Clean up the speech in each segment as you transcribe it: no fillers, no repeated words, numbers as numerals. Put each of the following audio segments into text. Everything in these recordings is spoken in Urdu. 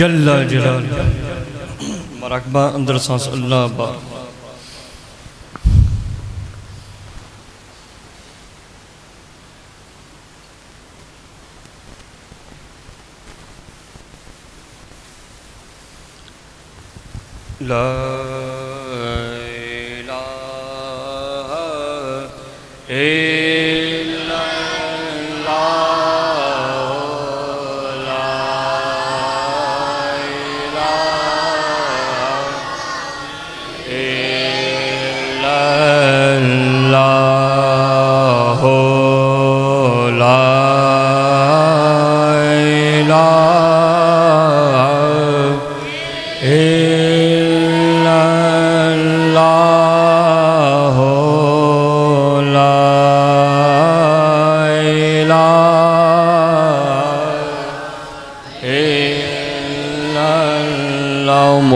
جل جلال مراقبہ اندر سانس اللہ بار لا الہ الا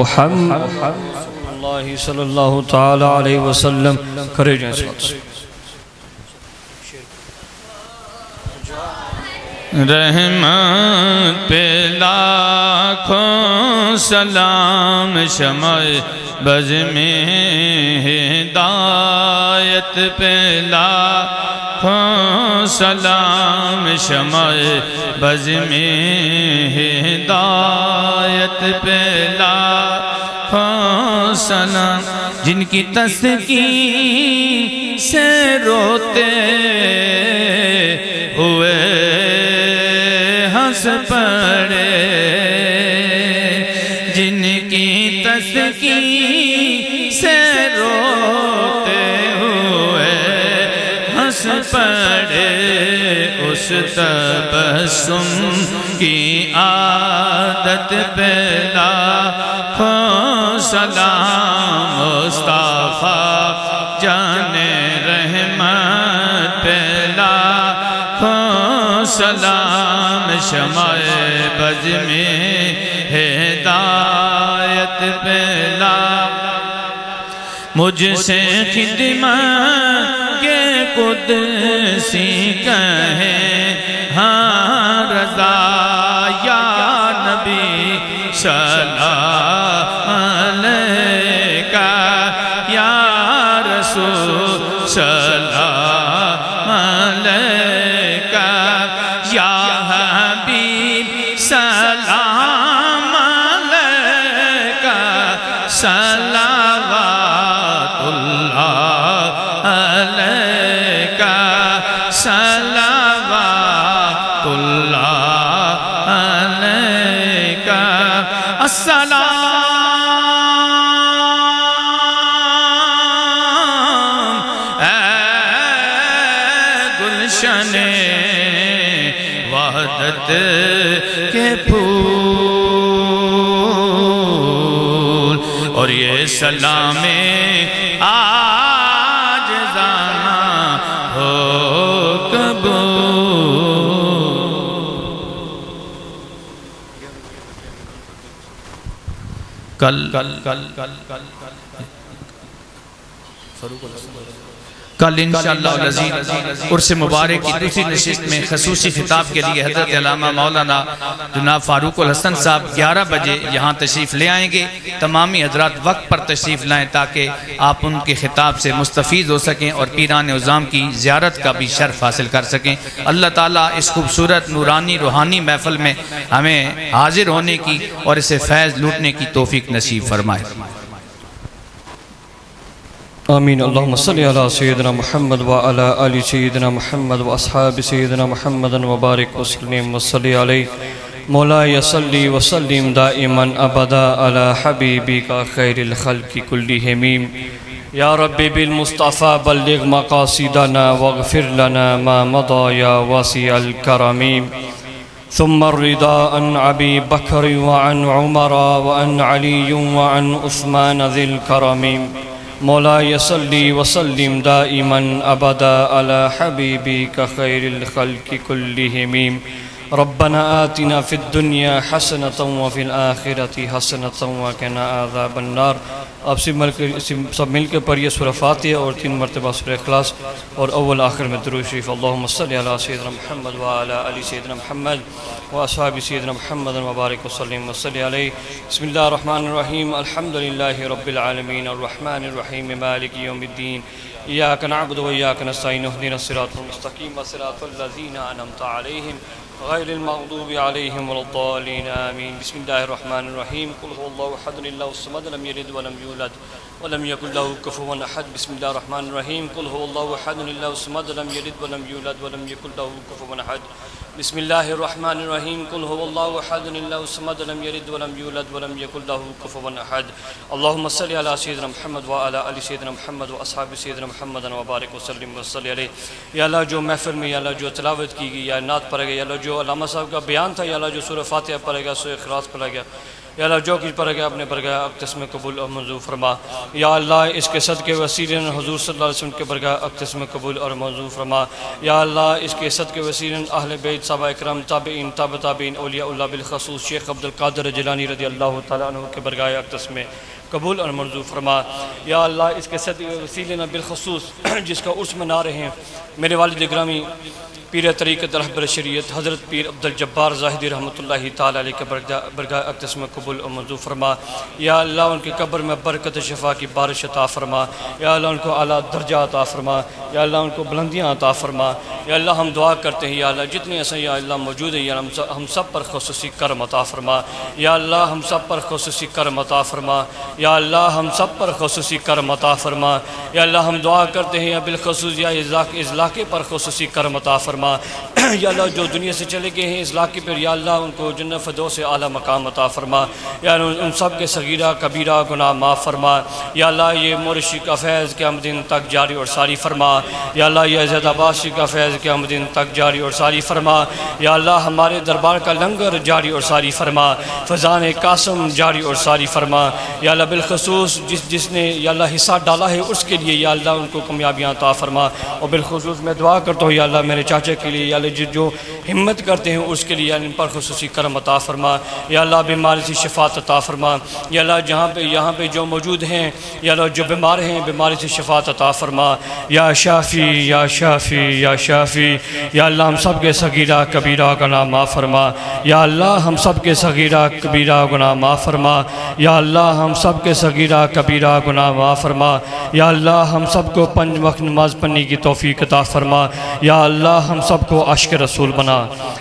محمد اللہ صلی اللہ تعالی علیہ وسلم کرے جائیں صلوات رحمت پہ لاکھوں سلام شمع بز میں ہدایت پہ لاکھوں سلام شمع بز میں ہدایت پہ لاکھوں سلام جن کی تسکین سے روتے ہوئے ہنس پڑے جن کی تسکین سے روتے ہوئے ہنس پڑے اس تبسم کی عادت پہ لاکھوں سلام مصطفیٰ جانے رحمت پہ لاکھوں سلام شمع بز میں ہدایت پہ مجھ سے خدمت کے قدسی کہیں ہاں رضا یا نبی سلام علیکہ یا رسول سلام علیکہ یا حبیب سلام علیکہ صلوات اللہ علیکہ صلوات اللہ علیکہ السلام اے گلشن وحدت کے پھول اور یہ سلام آج زانا ہو قبول کل انشاءاللہ العزیز عرس مبارک کی دوسری نشست میں خصوصی خطاب کے لیے حضرت علامہ مولانا جناب فاروق الحسن صاحب 11 بجے یہاں تشریف لے آئیں گے تمامی حضرات وقت پر تشریف لائیں تاکہ آپ ان کے خطاب سے مستفید ہو سکیں اور پیران عظام کی زیارت کا بھی شرف حاصل کر سکیں اللہ تعالیٰ اس خوبصورت نورانی روحانی محفل میں ہمیں حاضر ہونے کی اور اسے فیض لوٹنے کی توفیق نصیب فرمائے آمین اللہم صلی علی سیدنا محمد وعلی آل سیدنا محمد واصحاب سیدنا محمد وبارک وسلم وصلی علیہ مولا صلی وسلم دائما ابدا علی حبیبک خیر الخلق کلہم یا رب بالمصطفى بلغ مقاصدنا واغفر لنا ما مضى یا واسع الکرم ثم الرضا عن ابی بکر وعن عمر وعن علی وعن عثمان ذی الکرم مولا صلی وسلم دائما ابدا على حبیبک خیر الخلق کلہم ربنا آتنا فی الدنیا حسنة وفی الآخرة حسنة وقنا عذاب النار آپ سب مل کے پڑھیے سورہ فاتحہ اور 3 مرتبہ سورہ اخلاص اور اول آخر میں درود شریف۔ اللہم صلی علی سیدنا محمد وعلی آل سیدنا محمد واصحاب سیدنا محمد وبارک وسلم وصلی علیہ۔ بسم اللہ الرحمن الرحیم، الحمدللہ رب العالمین الرحمن الرحیم مالک یوم الدین، ایاک نعبد و ایاک نستعین، اہدنا الصراط المستقیم صراط الذین انعمت علیہم غیر المغضوب علیہم ولا الضالین آمین۔ بسم اللہ الرحمن الرحیم، قل هو اللہ احد اللہ الصمد لم یلد ولم یولد ولم یکن له کفوا احد۔ بسم اللہ الرحمن الرحیم، قل هو اللہ احد اللہ الصمد لم یلد ولم یولد ولم یکن له کفوا احد۔ بسم اللہ الرحمن الرحیم، قل هو اللہ احد اللہ الصمد لم یلد ولم یولد ولم یکن له کفوا احد۔ اللہم صلی علی سیدنا محمد وعلی آل سیدنا محمد واصحاب سیدنا محمد وبارک وسلم وصلی علیہ۔ یا اللہ جو محفل میں یا اللہ جو تلاوت کی گئی یا نعت پڑھے گا، یا اللہ جو علامہ صاحب کا بیان تھا، یا اللہ جو سورہ فاتحہ پڑھے گا، سورہ اخلاص پڑھے گا، یا اللہ جو کچھ پڑھے گا اپنے برگاہ اقدس میں قبول اور منظور فرما۔ یا اللہ اس کے صدقے وسیلے حضور صلی اللہ علیہ وسلم کے برگاہ اقدس میں قبول اور منظور فرما۔ یا اللہ اس کے صدقے وسیلے اہل بیت صحابہ اکرام تابعین تابع تابعین اولیاء اللہ بالخصوص شیخ عبد القادر جیلانی رضی اللہ تعالیٰ عنہ کے برگاہ اقدس میں قبول اور منظور فرما۔ یا اللہ اس کے صدقے وسیلے بالخصوص جس کا عرس منا رہے ہیں میرے والد گرامی پیر طریقت رہبر شریعت حضرت پیر عبدالجبار زاہدی رحمۃ اللہ تعالیٰ علیہ کے برگاہ اقدس میں قبول و منظور فرما۔ یا اللہ ان کی قبر میں برکت شفا کی بارش عطا فرما۔ یا اللہ ان کو اعلیٰ درجہ عطا فرما۔ یا اللہ ان کو بلندیاں عطا فرما۔ یا اللہ ہم دعا کرتے ہیں یا اللہ جتنے ایسے یا اللہ موجود ہیں یا ہم سب پر خصوصی کرم عطا فرما۔ یا اللہ ہم سب پر خصوصی کرم عطا فرما۔ یا اللہ ہم سب پر خصوصی کرم عطا فرما۔ یا اللہ ہم دعا کرتے ہیں یا بالخصوص یا اس علاقے پر خصوصی کرم عطا فرما۔ یا اللہ جو دنیا سے چلے گئے ہیں اس علاقے پر یا اللہ ان کو جنت فردوس سے اعلیٰ مقام عطا فرما۔ یا ان سب کے صغیرہ کبیرہ گناہ معاف فرما۔ یا اللہ یہ مرشی کا فیض قیامت دن تک جاری اور ساری فرما۔ یا اللہ یہ زیادہ باشی کا فیض قیامت دن تک جاری اور ساری فرما۔ یا اللہ ہمارے دربار کا لنگر جاری اور ساری فرما۔ فضان قاسم جاری اور ساری فرما۔ یا اللہ بالخصوص جس نے یا اللہ حصہ ڈالا ہے اس کے لیے یا اللہ ان کو کامیابیاں عطا فرما۔ اور بالخصوص میں دعا کرتا ہوں یا اللہ میرے چاچا کے لیے یا اللہ جو ہمت کرتے ہیں اس کے لیے ان پر خصوصی کرم عطا فرما۔ یا اللہ بیماری سے شفاعت عطا فرما۔ یا اللہ یہاں پہ جو موجود ہیں یا اللہ جو بیمار ہیں بیماری سے شفاعت عطا فرما۔ یا شافی یا شافی یا شافی، یا اللہ ہم سب کے صغیرہ کبیرہ گناہ معاف فرما۔ یا اللہ ہم سب کے صغیرہ کبیرہ گناہ معاف فرما۔ یا اللہ ہم سب کے صغیرہ کبیرہ گناہ معاف فرما۔ یا اللہ ہم سب کو 5 وقت نماز پڑھنے کی توفیق عطا فرما۔ یا اللہ ہم سب کو عاشق رسول بنا۔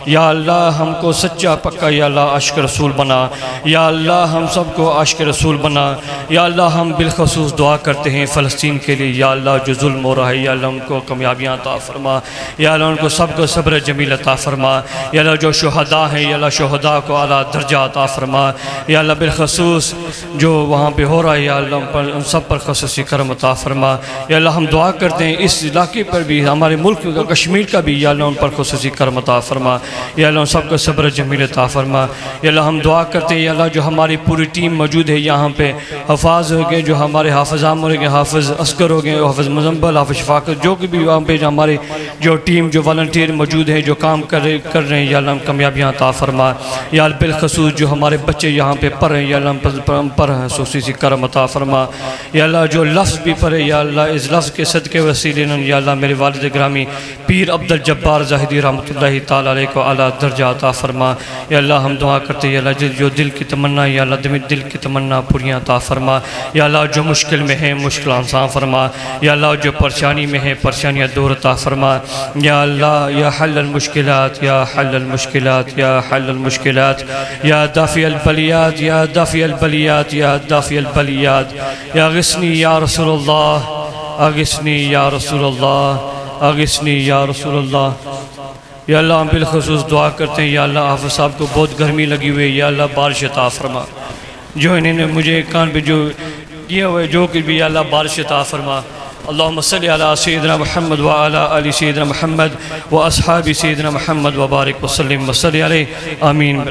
یا اللہ ہم کو سچا پکا یا اللہ عاشق رسول بنا۔ یا اللہ ہم سب کو عاشق رسول بنا۔ یا اللہ ہم بالخصوص دعا کرتے ہیں فلسطین کے لیے یا اللہ جو ظلم ہو رہا ہے یا اللہ ان کو کامیابیاں عطا فرما۔ یا اللہ ان کو سب کو صبر جمیل عطا فرما۔ یا اللہ جو شہداء ہیں یا اللہ شہداء کو اعلیٰ درجہ عطا فرما۔ یا اللہ بالخصوص جو وہاں پہ ہو رہا ہے یا اللہ ان سب پر خصوصی کرم عطا فرما۔ یا اللہ ہم دعا کرتے ہیں اس علاقے پر بھی ہمارے ملک کا کشمیر کا بھی یا اللہ ان پر خصوصی کرم عطا فرما۔ یا اللہ ان سب کو صبر جمیل عطا فرما۔ یا اللہ ہم دعا کرتے ہیں یا اللہ جو ہماری پوری ٹیم موجود ہے یہاں پہ حفاظ ہو گئے جو ہمارے حافظ عام ہو گئے حافظ اصغر ہو گئے حافظ مزمبل حافظ شفاقت جو بھی وہاں پہ ہمارے جو ٹیم جو والنٹیئر موجود ہیں جو کام کر رہے ہیں یا اللہ ہم کامیابیاں عطا فرما۔ یا اللہ بالخصوص جو ہمارے بچے یہاں پہ پڑھ رہے ہیں یا اللہ ہم پر خصوصی کرم عطا فرما۔ یا اللہ جو لفظ بھی پڑھے یا اللہ اس لفظ کے صدقے وسیلے یا اللہ میرے والد گرامی پیر عبدالجبار زاہدی رحمۃ اللہ تعالیٰ علیہ کو اعلیٰ درجہ عطا فرما۔ یا اللہ ہم دعا کرتے ہیں یا اللہ جو دل کی تمنا یا اللہ دل کی تمنا پوریاں عطا فرما۔ یا اللہ جو مشکل میں ہیں مشکل آسان فرما۔ یا اللہ جو پریشانی میں ہیں پریشانیاں دور عطا فرما۔ یا اللہ یا حل المشکلات یا حل المشکلات یا حل المشکلات یا دافع البلیات یا دافع البلیات یا دافع البلیات یا غسنی یا رسول اللہ اغسنی یا رسول اللہ اغسنی یا رسول اللہ۔ یا اللہ ہم بالخصوص دعا کرتے ہیں یا اللہ حافظ صاحب کو بہت گرمی لگی ہوئی ہے یا اللہ بارش عطا فرما۔ جو انہوں نے مجھے کان پہ جو کیا ہوئے جو کہ بھی یا اللہ بارش عطا فرما۔ اللہم صلی علی سیدنا محمد وعلی آل سیدنا محمد واصحاب سیدنا محمد وبارک وسلم وصلی علیہ آمین۔